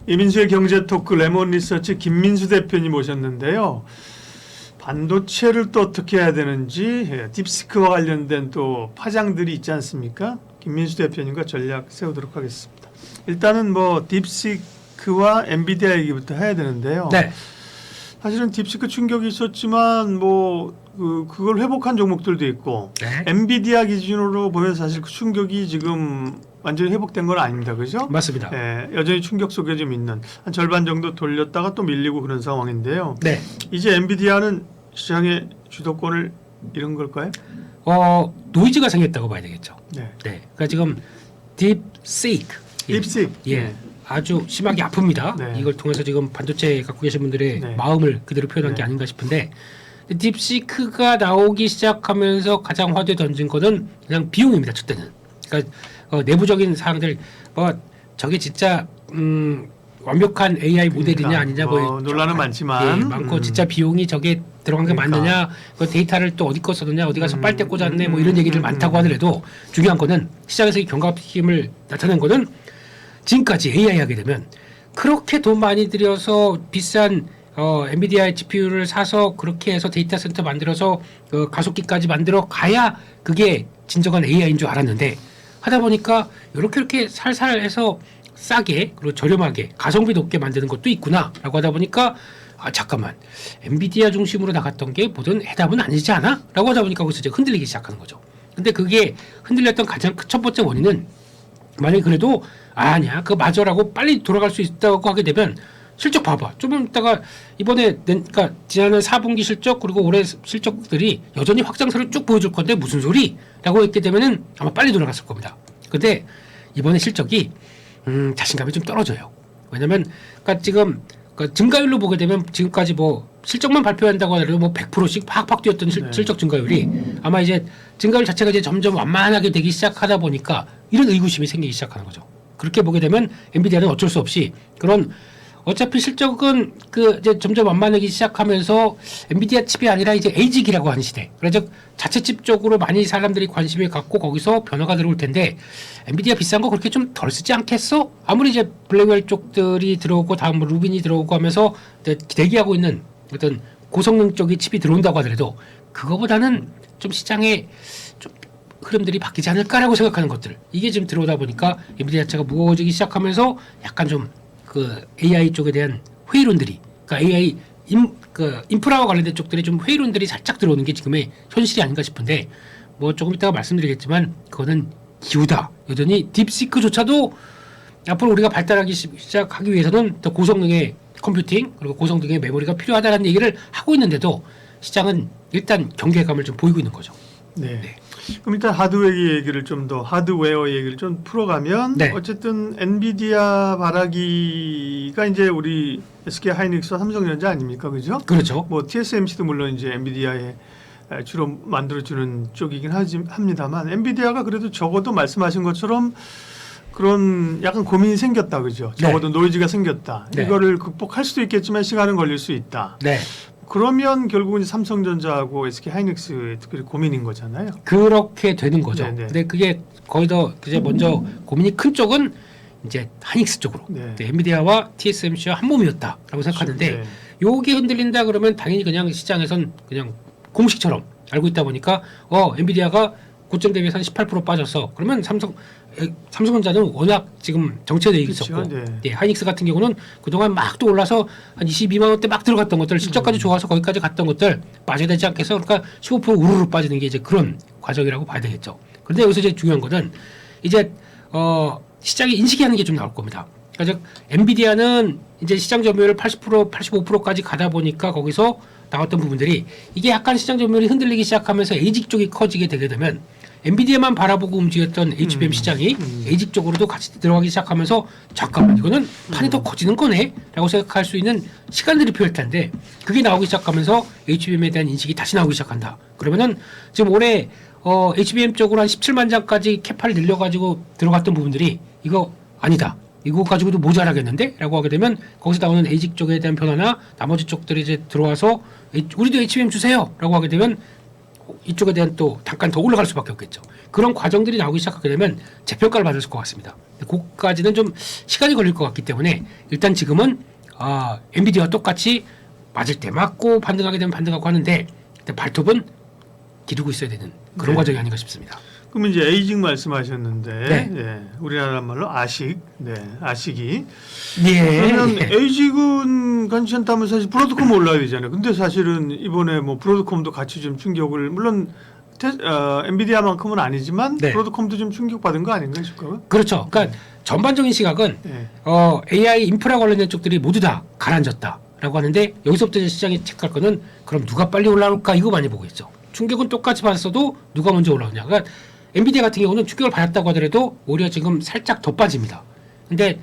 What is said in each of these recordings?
이민수의 경제 토크 레몬 리서치 김민수 대표님 모셨는데요. 반도체를 또 어떻게 해야 되는지 딥시크와 관련된 또 파장들이 있지 않습니까? 김민수 대표님과 전략 세우도록 하겠습니다. 일단은 뭐 딥시크와 엔비디아 얘기부터 해야 되는데요. 네. 사실은 딥시크 충격이 있었지만 뭐 그걸 회복한 종목들도 있고 네. 엔비디아 기준으로 보면 사실 그 충격이 지금 완전히 회복된 건 아닙니다. 그죠? 맞습니다. 예, 여전히 충격 속에 좀 있는 한 절반 정도 돌렸다가 또 밀리고 그런 상황인데요. 네. 이제 엔비디아는 시장의 주도권을 잃은 걸까요? 노이즈가 생겼다고 봐야 되겠죠. 네. 네. 그러니까 지금 딥시크. 딥시크. 예. 네. 아주 심하게 아픕니다. 네. 이걸 통해서 지금 반도체 갖고 계신 분들의 네. 마음을 그대로 표현한 네. 게 아닌가 싶은데 딥시크가 나오기 시작하면서 가장 화두에 던진 거는 그냥 비용입니다. 첫 때는. 그러니까 내부적인 사항들 저게 진짜 완벽한 AI 모델이냐 아니냐 논란은 많지만 예, 많고 진짜 비용이 저게 들어간 게 그러니까. 맞느냐 그 데이터를 또 어디 거 썼느냐 어디 가서 빨대 꽂았네 뭐 이런 얘기들 많다고 하더라도 중요한 거는 시장에서 이 경각심을 나타낸 거는 지금까지 AI 하게 되면 그렇게 돈 많이 들여서 비싼 엔비디아 GPU를 사서 그렇게 해서 데이터 센터 만들어서 가속기까지 만들어 가야 그게 진정한 AI인 줄 알았는데 하다 보니까 이렇게 살살 해서 싸게 그리고 저렴하게 가성비 높게 만드는 것도 있구나라고 하다 보니까 잠깐만 엔비디아 중심으로 나갔던 게 뭐든 해답은 아니지 않아? 라고 하다 보니까 거기서 이제 흔들리기 시작하는 거죠. 근데 그게 흔들렸던 가장 첫 번째 원인은 만약에 그래도 아니야 그거 맞아라고 빨리 돌아갈 수 있다고 하게 되면 실적 봐봐. 좀 있다가 이번에 그러니까 지난해 4분기 실적 그리고 올해 실적들이 여전히 확장세를 쭉 보여줄 건데 무슨 소리? 라고 했게 되면은 아마 빨리 돌아갔을 겁니다. 근데 이번에 실적이 자신감이 좀 떨어져요. 왜냐면 그러니까 지금 증가율로 보게 되면 지금까지 뭐 실적만 발표한다고 하더라도 뭐 100%씩 팍팍 뛰었던 네. 실적 증가율이 아마 이제 증가율 자체가 이제 점점 완만하게 되기 시작하다 보니까 이런 의구심이 생기기 시작하는 거죠. 그렇게 보게 되면 엔비디아는 어쩔 수 없이 그런 어차피 실적은 이제 점점 완만하기 시작하면서 엔비디아 칩이 아니라 이제 에이직이라고 하는 시대. 그래서 자체 칩 쪽으로 많이 사람들이 관심을 갖고 거기서 변화가 들어올 텐데 엔비디아 비싼 거 그렇게 좀 덜 쓰지 않겠어? 아무리 이제 블랙웰 쪽들이 들어오고 다음 루빈이 들어오고 하면서 대기하고 있는 어떤 고성능 쪽의 칩이 들어온다고 하더라도 그거보다는 좀 시장에 좀 흐름들이 바뀌지 않을까라고 생각하는 것들. 이게 지금 들어오다 보니까 엔비디아 자체가 무거워지기 시작하면서 약간 좀 AI 쪽에 대한 회의론들이, 그러니까 AI 인프라와 관련된 쪽들이 좀 회의론들이 살짝 들어오는 게 지금의 현실이 아닌가 싶은데, 뭐 조금 이따가 말씀드리겠지만 그거는 기우다. 여전히 딥시크조차도 앞으로 우리가 발달하기 시작하기 위해서는 더 고성능의 컴퓨팅 그리고 고성능의 메모리가 필요하다는 얘기를 하고 있는데도 시장은 일단 경계감을 좀 보이고 있는 거죠. 네. 네. 그럼 일단 하드웨어 얘기를 좀 더 하드웨어 얘기를 좀 풀어가면 네. 어쨌든 엔비디아 바라기가 이제 우리 SK 하이닉스와 삼성전자 아닙니까, 그죠? 그렇죠. 뭐 TSMC도 물론 이제 엔비디아에 주로 만들어주는 쪽이긴 합니다만 엔비디아가 그래도 적어도 말씀하신 것처럼 그런 약간 고민이 생겼다, 그죠? 적어도 노이즈가 생겼다. 네. 이거를 극복할 수도 있겠지만 시간은 걸릴 수 있다. 네. 그러면 결국은 삼성전자하고 SK 하이닉스의 특별히 고민인 거잖아요. 그렇게 되는 거죠. 네네. 근데 그게 거의 더 이제 먼저 고민이 큰 쪽은 이제 하이닉스 쪽으로 네. 엔비디아와 TSMC와 한 몸이었다라고 생각하는데 네. 요게 흔들린다 그러면 당연히 그냥 시장에선 그냥 공식처럼 알고 있다 보니까 엔비디아가 고점 대비해서 한 18% 빠졌어. 그러면 삼성전자는 워낙 지금 정체돼 있었고, 그렇죠. 네. 예, 하이닉스 같은 경우는 그동안 막 또 올라서 한 22만 원대 막 들어갔던 것들, 실적까지 좋아서 거기까지 갔던 것들 빠져야 되지 않겠어? 그러니까 15% 우르르 빠지는 게 이제 그런 과정이라고 봐야 되겠죠. 그런데 여기서 이제 중요한 거는 이제 시장이 인식이 하는 게 좀 나올 겁니다. 그러니까 즉 엔비디아는 이제 시장 점유율 80%, 85%까지 가다 보니까 거기서 나왔던 부분들이 이게 약간 시장 점유율이 흔들리기 시작하면서 에이직 쪽이 커지게 되게 되면 엔비디아만 바라보고 움직였던 HBM 시장이 에이직 쪽으로도 같이 들어가기 시작하면서 잠깐만 이거는 판이 더 커지는 거네 라고 생각할 수 있는 시간들이 필요할 텐데 그게 나오기 시작하면서 HBM에 대한 인식이 다시 나오기 시작한다. 그러면은 지금 올해 HBM 쪽으로 한 17만 장까지 캐파를 늘려가지고 들어갔던 부분들이 이거 아니다. 이거 가지고도 모자라겠는데? 라고 하게 되면 거기서 나오는 에이직 쪽에 대한 변화나 나머지 쪽들이 이제 들어와서 우리도 HBM 주세요! 라고 하게 되면 이쪽에 대한 또 단가는 더 올라갈 수밖에 없겠죠. 그런 과정들이 나오기 시작하게 되면 재평가를 받을 것 같습니다. 그까지는 좀 시간이 걸릴 것 같기 때문에 일단 지금은 엔비디아와 똑같이 맞을 때 맞고 반등하게 되면 반등하고 하는데 발톱은 기르고 있어야 되는 그런 네. 과정이 아닌가 싶습니다. 그러면 이제 에이징 말씀하셨는데 네. 예, 우리나라 말로 아식, 네, 아식이. 네. 그러면 에이직은 괜찮다면 사실 브로드컴 올라야 되잖아요. 근데 사실은 이번에 뭐 브로드컴도 같이 좀 충격을 물론 엔비디아만큼은 아니지만 네. 브로드컴도 좀 충격받은 거 아닌가 싶어요. 그렇죠. 그러니까 전반적인 시각은 네. AI 인프라 관련된 쪽들이 모두 다 가라앉았다라고 하는데 여기서부터 이제 시장이 체크할 거는 그럼 누가 빨리 올라올까 이거 많이 보고 있죠. 충격은 똑같이 받았어도 누가 먼저 올라오냐. 그러니까 엔비디아 같은 경우는 충격을 받았다고 하더라도 오히려 지금 살짝 더 빠집니다. 근데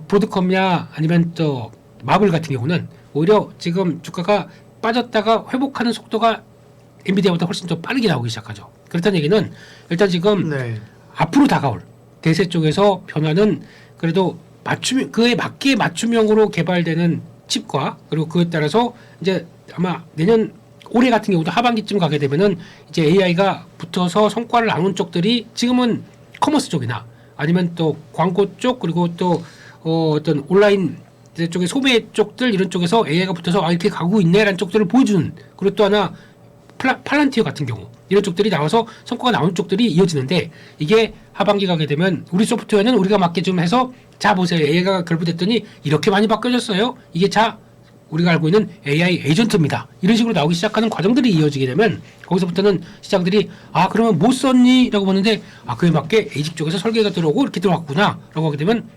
브로드컴이나 아니면 또 마블 같은 경우는 오히려 지금 주가가 빠졌다가 회복하는 속도가 엔비디아보다 훨씬 더 빠르게 나오기 시작하죠. 그렇다는 얘기는 일단 지금 네. 앞으로 다가올 대세 쪽에서 변화는 그래도 그에 맞게 맞춤형으로 개발되는 칩과 그리고 그에 따라서 이제 아마 내년 올해 같은 경우도 하반기쯤 가게 되면은 이제 AI가 붙어서 성과를 나눈 쪽들이 지금은 커머스 쪽이나 아니면 또 광고 쪽 그리고 또 어떤 온라인 쪽의 소매 쪽들 이런 쪽에서 AI가 붙어서 이렇게 가고 있네라는 쪽들을 보여주는 그리고 또 하나 팔란티어 같은 경우 이런 쪽들이 나와서 성과가 나온 쪽들이 이어지는데 이게 하반기 가게 되면 우리 소프트웨어는 우리가 맞게 좀 해서 자 보세요 AI가 결부됐더니 이렇게 많이 바뀌어졌어요. 이게 자 우리가 알고 있는 AI 에이전트입니다. 이런 식으로 나오기 시작하는 과정들이 이어지게 되면 거기서부터는 시장들이 그러면 뭐 썼니? 라고 보는데 그에 맞게 에이직 쪽에서 설계가 들어오고 이렇게 들어왔구나 라고 하게 되면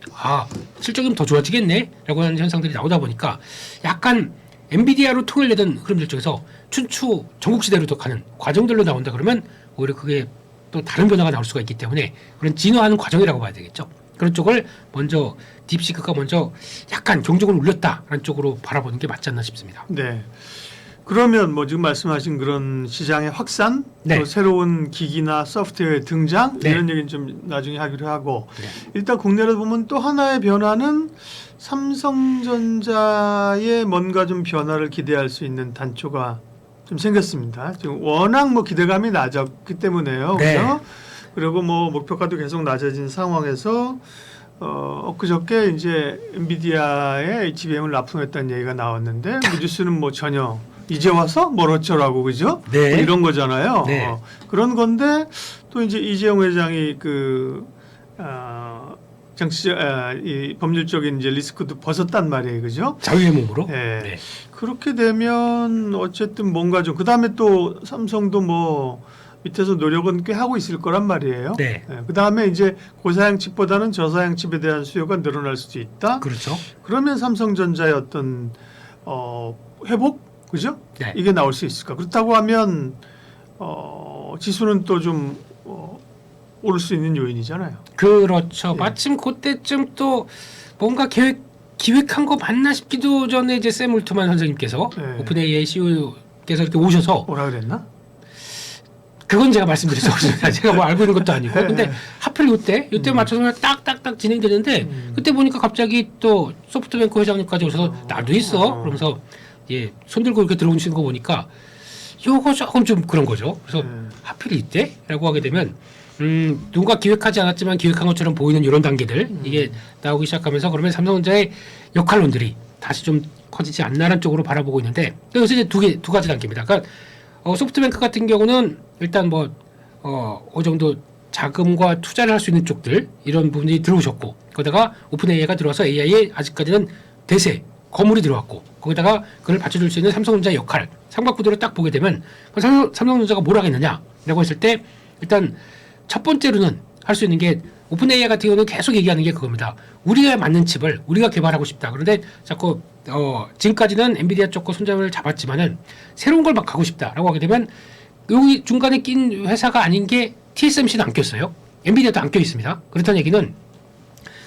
실적이 좀 더 좋아지겠네 라고 하는 현상들이 나오다 보니까 약간 엔비디아로 통일되던 흐름들 쪽에서 춘추 전국시대로 가는 과정들로 나온다 그러면 오히려 그게 또 다른 변화가 나올 수가 있기 때문에 그런 진화하는 과정이라고 봐야 되겠죠. 그런 쪽을 먼저 딥시크가 먼저 약간 종족을 울렸다라는 쪽으로 바라보는 게 맞지 않나 싶습니다. 네. 그러면 뭐 지금 말씀하신 그런 시장의 확산, 네. 또 새로운 기기나 소프트웨어의 등장 네. 이런 얘기는 좀 나중에 하기로 하고 네. 일단 국내로 보면 또 하나의 변화는 삼성전자의 뭔가 좀 변화를 기대할 수 있는 단초가 좀 생겼습니다. 지금 워낙 뭐 기대감이 낮았기 때문에요. 네. 그래서 그리고 뭐 목표가도 계속 낮아진 상황에서 엊그저께 이제 엔비디아의 HBM을 납품했다는 얘기가 나왔는데 그 뉴스는 뭐 전혀 이제 와서 뭘 어쩌라고 그죠? 네. 뭐 이런 거잖아요. 네. 그런 건데 또 이제 이재용 회장이 이 법률적인 이제 리스크도 벗었단 말이에요, 그죠? 자유의 몸으로. 네. 네. 그렇게 되면 어쨌든 뭔가 좀 그다음에 또 삼성도 뭐 밑에서 노력은 꽤 하고 있을 거란 말이에요. 네. 그다음에 이제 고사양 칩보다는 저사양 칩에 대한 수요가 늘어날 수도 있다. 그렇죠. 그러면 삼성전자의 어떤 회복, 그죠? 네. 이게 나올 수 있을까? 그렇다고 하면 지수는 또 좀 오를 수 있는 요인이잖아요. 그렇죠. 네. 마침 그때쯤 또 뭔가 기획한 거 맞나 싶기도 전에 이제 샘 울트만 선생님께서 네. 오픈AI CEO께서 이렇게 오셔서 뭐라 그랬나? 그건 제가 말씀드릴 수 없습니다. 제가 뭐 알고 있는 것도 아니고. 근데 하필 요때 맞춰서 그냥 딱딱딱 진행되는데 그때 보니까 갑자기 또 소프트뱅크 회장님까지 오셔서 나도 있어. 그러면서 손들고 이렇게 들어오시는 거 보니까 요거 조금 좀 그런 거죠. 그래서 하필 이때? 라고 하게 되면 누군가 기획하지 않았지만 기획한 것처럼 보이는 이런 단계들 이게 나오기 시작하면서 그러면 삼성전자의 역할론들이 다시 좀 커지지 않나라는 쪽으로 바라보고 있는데 여기서 이제 두 가지 단계입니다. 그러니까 소프트뱅크 같은 경우는 일단 어느 정도 자금과 투자를 할 수 있는 쪽들 이런 부분이 들어오셨고 거기다가 오픈AI가 들어와서 AI에 아직까지는 대세 거물이 들어왔고 거기다가 그걸 받쳐줄 수 있는 삼성전자의 역할 삼각구도를 딱 보게 되면 삼성전자가 뭘 하겠느냐라고 했을 때 일단 첫 번째로는 할 수 있는 게 오픈AI 같은 경우는 계속 얘기하는 게 그겁니다. 우리가 맞는 칩을 우리가 개발하고 싶다. 그런데 자꾸 지금까지는 엔비디아 쪽과 손잡이를 잡았지만은 새로운 걸 막 가고 싶다라고 하게 되면 여기 중간에 낀 회사가 아닌 게 TSMC는 안 꼈어요. 엔비디아도 안 껴 있습니다. 그렇다는 얘기는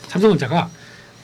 삼성전자가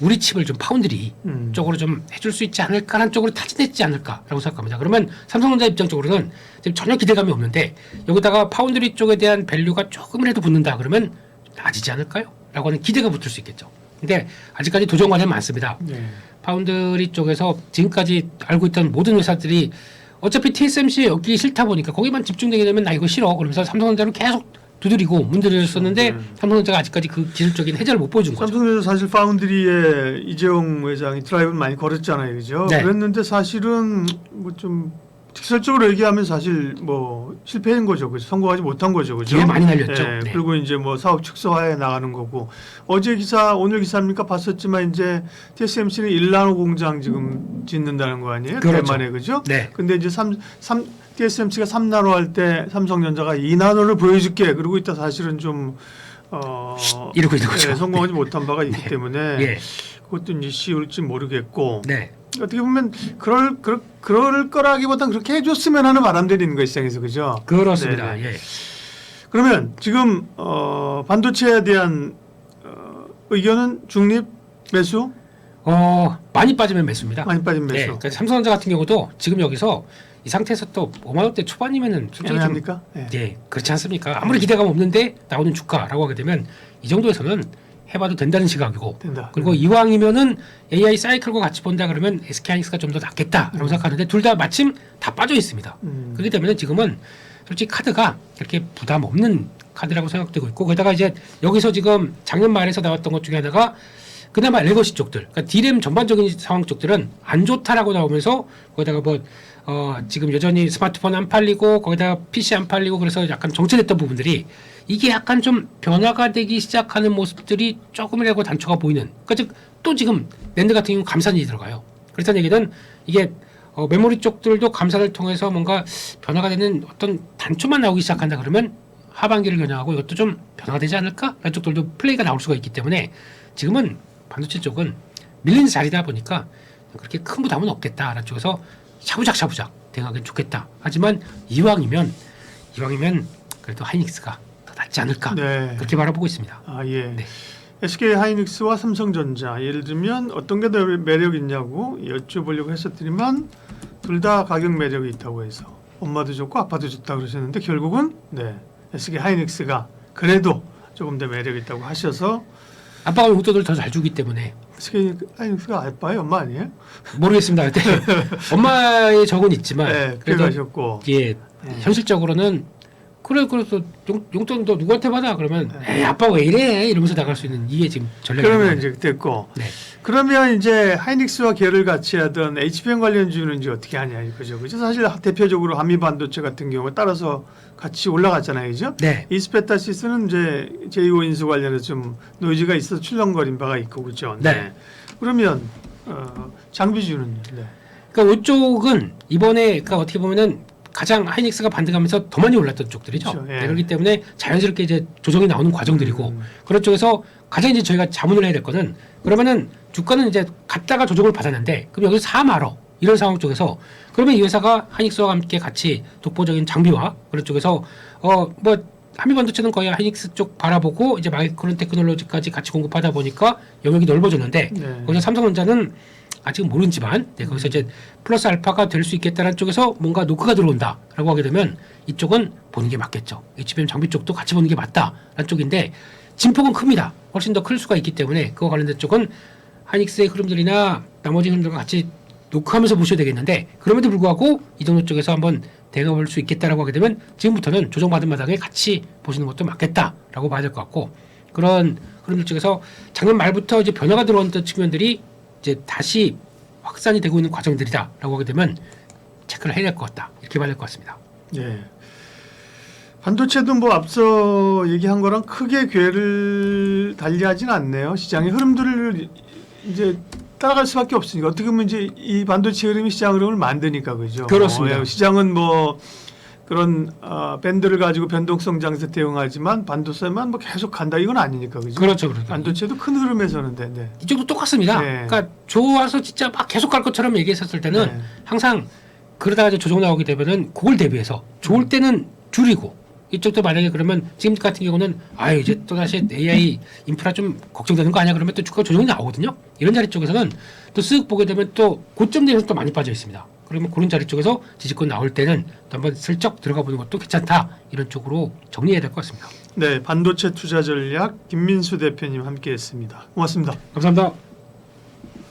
우리 칩을 좀 파운드리 쪽으로 좀 해줄 수 있지 않을까라는 쪽으로 타진했지 않을까라고 생각합니다. 그러면 삼성전자 입장적으로는 지금 전혀 기대감이 없는데 여기다가 파운드리 쪽에 대한 밸류가 조금이라도 붙는다 그러면 낮아지지 않을까요? 라고 하는 기대가 붙을 수 있겠죠. 근데 아직까지 도전 과제는 많습니다. 네. 파운드리 쪽에서 지금까지 알고 있던 모든 회사들이 어차피 TSMC에 엮기 싫다 보니까 거기만 집중되게 되면 나 이거 싫어. 그러면서 삼성전자를 계속 두드리고 문드렸었는데 삼성전자가 아직까지 그 기술적인 해결을 못 보여준 거죠. 삼성전자 사실 파운드리에 이재용 회장이 드라이브를 많이 걸었잖아요, 그죠? 네. 그랬는데 사실은 뭐 좀 직설적으로 얘기하면 사실 뭐 실패한 거죠, 그죠? 성공하지 못한 거죠, 그죠? 기회 많이 날렸죠. 네. 네. 그리고 이제 뭐 사업 축소화해 나가는 거고 어제 기사, 오늘 기사입니까 봤었지만 이제 TSMC는 1나노 공장 지금 짓는다는 거 아니에요? 그렇죠. 대만에 그죠? 네. 근데 이제 TSMC가 3나노 할 때 삼성전자가 2나노를 보여줄게. 그러고 있다 사실은 좀 이러고 있는 거죠. 네, 성공하지 못한 바가 있기 네. 때문에 예. 그것도 이제 쉬울지 모르겠고 네. 어떻게 보면 그럴 거라기보단 그렇게 해줬으면 하는 바람들이 있는 거 시장에서 그죠? 그렇습니다. 네네. 예. 그러면 지금 반도체에 대한 의견은 중립 매수 많이 빠지면 매수입니다. 많이 빠진 매수. 네. 그러니까 삼성전자 같은 경우도 지금 여기서 이 상태에서 또 5만 원대 초반이면은 솔직히 좀 애매합니까? 네. 네, 그렇지 않습니까? 아무리 기대감 없는데 나오는 주가라고 하게 되면 이 정도에서는 해봐도 된다는 시각이고 된다. 그리고 이왕이면은 AI 사이클과 같이 본다 그러면 SK하이닉스가 좀 더 낫겠다라고 생각하는데 둘 다 마침 다 빠져 있습니다. 그렇기 때문에 지금은 솔직히 카드가 그렇게 부담 없는 카드라고 생각되고 있고 게다가 이제 여기서 지금 작년 말에서 나왔던 것 중에 하나가 그나마 레거시 쪽들, 그러니까 D램 전반적인 상황 쪽들은 안 좋다라고 나오면서 거기다가 뭐 지금 여전히 스마트폰 안 팔리고 거기다가 PC 안 팔리고 그래서 약간 정체됐던 부분들이 이게 약간 좀 변화가 되기 시작하는 모습들이 조금이라도 단초가 보이는. 그러니까 또 지금 랜드 같은 경우는 감산이 들어가요. 그렇다는 얘기는 이게 메모리 쪽들도 감산을 통해서 뭔가 변화가 되는 어떤 단초만 나오기 시작한다 그러면 하반기를 겨냥하고 이것도 좀 변화가 되지 않을까? 라는 쪽들도 플레이가 나올 수가 있기 때문에 지금은 반도체 쪽은 밀리는 자리다 보니까 그렇게 큰 부담은 없겠다라는 쪽에서 샤부작 대응하기는 좋겠다. 하지만 이왕이면 그래도 하이닉스가 더 낫지 않을까? 네. 그렇게 바라보고 있습니다. 아 예. 네. SK 하이닉스와 삼성전자 예를 들면 어떤 게 더 매력 있냐고 여쭤보려고 했었더니만 둘 다 가격 매력이 있다고 해서 엄마도 좋고 아빠도 좋다 그러셨는데 결국은 네 SK 하이닉스가 그래도 조금 더 매력 있다고 하셔서 아빠가 용돈을 더 잘 주기 때문에 SK 하이닉스가 아빠예요, 엄마 아니에요? 모르겠습니다. 그때 엄마의 적은 있지만 네, 그래 그래도 가셨고 예, 현실적으로는 그래서 용돈도 누구한테 받아 그러면 에이 아빠 왜 이래 이러면서 나갈 수 있는 이게 지금 전략이 그러면 이제 됐고 네. 그러면 이제 하이닉스와 계를 같이 하던 HBM 관련주는 이제 어떻게 하냐 이거죠. 그죠? 사실 대표적으로 한미 반도체 같은 경우 따라서 같이 올라갔잖아요, 그죠? 네. 이스페타시스는 이제 제2호 인수 관련해서 좀 노이즈가 있어서 출렁거린 바가 있고 그죠. 네. 그러면 장비주는요. 네. 그러니까 이쪽은 이번에 그러니까 어떻게 보면은 가장 하이닉스가 반등하면서 더 많이 올랐던 쪽들이죠. 그렇죠. 예. 네, 그렇기 때문에 자연스럽게 이제 조정이 나오는 과정들이고 그런 쪽에서 가장 이제 저희가 자문을 해야 될 거는 그러면은 주가는 이제 갔다가 조정을 받았는데 그럼 여기서 사 말어 이런 상황 쪽에서 그러면 이 회사가 하이닉스와 함께 같이 독보적인 장비와 그런 쪽에서 뭐 한미 반도체는 거의 하이닉스 쪽 바라보고 이제 마이크론 테크놀로지까지 같이 공급하다 보니까 영역이 넓어졌는데 네. 거기서 삼성전자는 아직은 모르지만 거기서 이제 플러스 알파가 될 수 있겠다는 쪽에서 뭔가 노크가 들어온다라고 하게 되면 이쪽은 보는 게 맞겠죠. HBM 장비 쪽도 같이 보는 게 맞다라는 쪽인데 진폭은 큽니다. 훨씬 더 클 수가 있기 때문에 그와 관련된 쪽은 하이닉스의 흐름들이나 나머지 흐름들과 같이 노크하면서 보셔야 되겠는데 그럼에도 불구하고 이 정도 쪽에서 한번 대응해 볼 수 있겠다라고 하게 되면 지금부터는 조정받은 마당에 같이 보시는 것도 맞겠다라고 봐야 될 것 같고 그런 흐름들 쪽에서 작년 말부터 이제 변화가 들어왔던 측면들이 이제 다시 확산이 되고 있는 과정들이다라고 하게 되면 체크를 해야 될 것 같다 이렇게 봐야 될 것 같습니다. 예. 반도체도 뭐 앞서 얘기한 거랑 크게 궤를 달리하진 않네요. 시장의 흐름들을 이제 따라갈 수밖에 없으니까 어떻게 보면 이제 이 반도체 흐름이 시장 흐름을 만드니까 그죠. 그렇습니다. 시장은 뭐 그런 밴드를 가지고 변동성 장세 대응하지만 반도체만 뭐 계속 간다 이건 아니니까 그죠. 그렇죠. 반도체도 큰 흐름에서는 네. 이쪽도 똑같습니다. 네. 그러니까 좋아서 진짜 막 계속 갈 것처럼 얘기했었을 때는 네. 항상 그러다가 이제 조정 나오게 되면은 그걸 대비해서 좋을 때는 줄이고 이쪽도 만약에 그러면 지금 같은 경우는 이제 또 다시 AI 인프라 좀 걱정되는 거 아니야 그러면 또 주가 조정이 나오거든요. 이런 자리 쪽에서는 또 쓱 보게 되면 또 고점 대에서 또 많이 빠져 있습니다. 그러면 그런 자리 쪽에서 지지권 나올 때는 또 한번 슬쩍 들어가 보는 것도 괜찮다 이런 쪽으로 정리해야 될 것 같습니다. 네, 반도체 투자 전략 김민수 대표님 함께했습니다. 고맙습니다. 감사합니다.